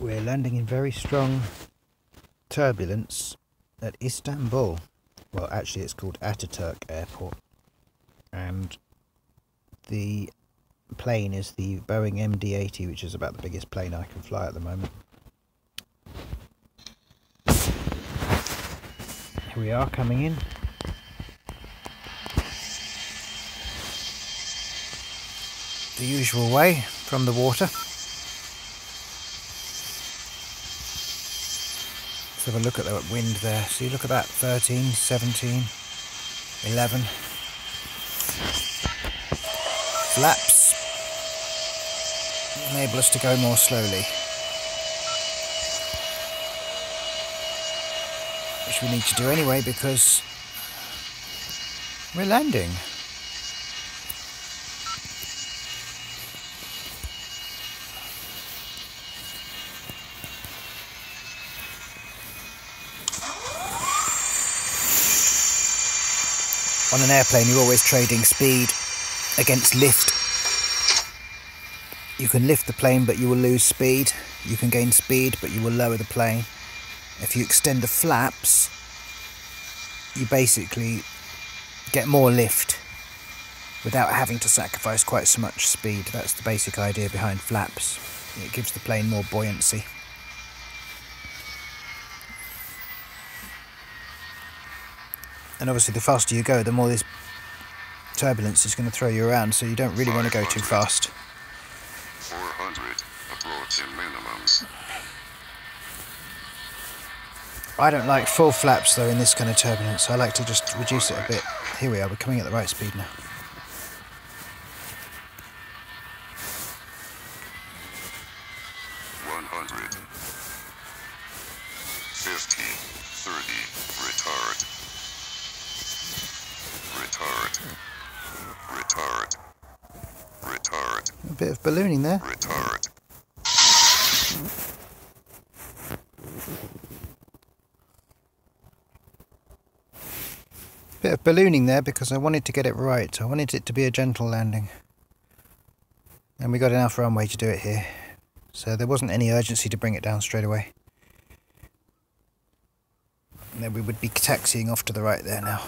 We're landing in very strong turbulence at Istanbul. Well, actually it's called Atatürk Airport, and the plane is the Boeing MD-80, which is about the biggest plane I can fly at the moment. Here we are coming in. The usual way from the water. Let's have a look at the wind there. See, look at that, 13, 17, 11. Flaps enable us to go more slowly, which we need to do anyway because we're landing. On an airplane, you're always trading speed against lift. You can lift the plane, but you will lose speed. You can gain speed, but you will lower the plane. If you extend the flaps, you basically get more lift without having to sacrifice quite so much speed. That's the basic idea behind flaps. It gives the plane more buoyancy. And obviously the faster you go, the more this turbulence is going to throw you around, so you don't really want to go too fast. 400 approaching minimums. I don't like full flaps though in this kind of turbulence. I like to just reduce it a bit. Here we are, we're coming at the right speed now. Retard. A bit of ballooning there. Retard. Bit of ballooning there because I wanted to get it right. I wanted it to be a gentle landing. And we got enough runway to do it here. So there wasn't any urgency to bring it down straight away. And then we would be taxiing off to the right there now.